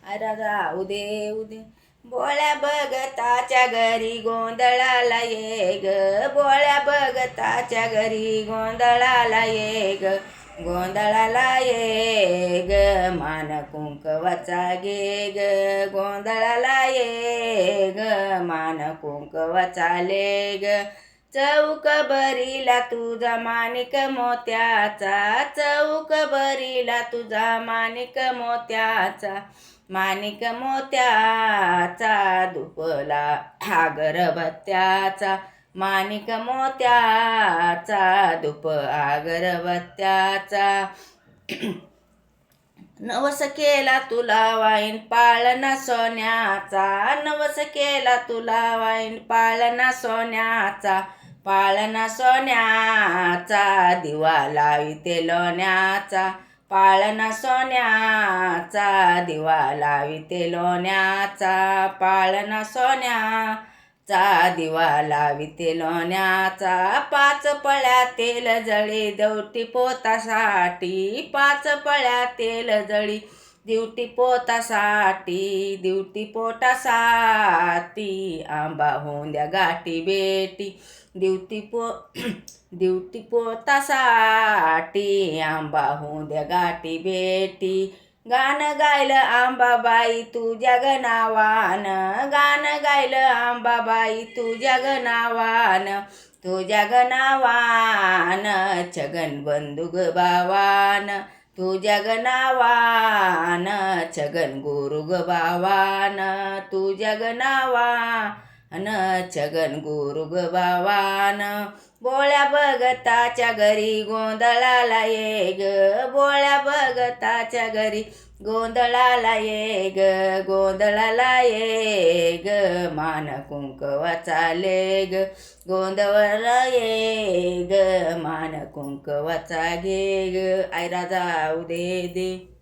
अरे जाऊ दे उदे बोळ्या बघताच्या घरी गोंधळाला ये ग, बोळ्या बघताच्या घरी गोंधळाला ये ग, गोंधळाला ये ग, मान कुंकवाचा घे ग, गोंधळाला ये ग, मान कुंकवाचा ले ग, चौक बरीला तुझा माणिक मोत्याचा, चौक बरीला तुझा माणिक मोत्याचा, माणिक मोत्याचा दुपला अगरबत्त्याचा, माणिक मोत्याचा धूप अगरबत्त्याचा. नवस केला तुला वाईन पाळणा सोन्याचा, नवस केला तुला वाईन पाळणा सोन्याचा, पाळणा सोन्याचा दिवा लाविते लोण्याचा, पाळणा सोन्याचा दिवा लाविते लोण्याचा, पाळणा सोन्याचा दिवा लाविते लोण्याचा. पाच पळ्या तेल जळी देवटी पोतासाठी, पाच पळ्या तेल जळी दिवटी पोतासाठी, दिवटी पोटासाठी आंबा होऊन द्या गाठी बेटी, दिवटी पोतासाठी आंबा होऊन द्या गाठी बेटी. गाणं गायलं आंबाबाई तुझ्या गनावान, गाणं गायलं आंबाबाई तुझ्या गनावान, तुझ्या गनावान छगन बंधुग बावान, तुझ्या गनावान छगन गुरुग बावान, तुझ्या गनावान छगन गुरुग बावान. बोळ्या बघताच्या घरी गोंधळाला ये ग, बोळ्या बघताच्या घरी गोंधळाला ये ग, गोंधळाला ये ग, मान कुंकवाचा ले ग, गोंधळाला ये ग, मान कुंकवाचा घे ग. आई राजा उदे दे.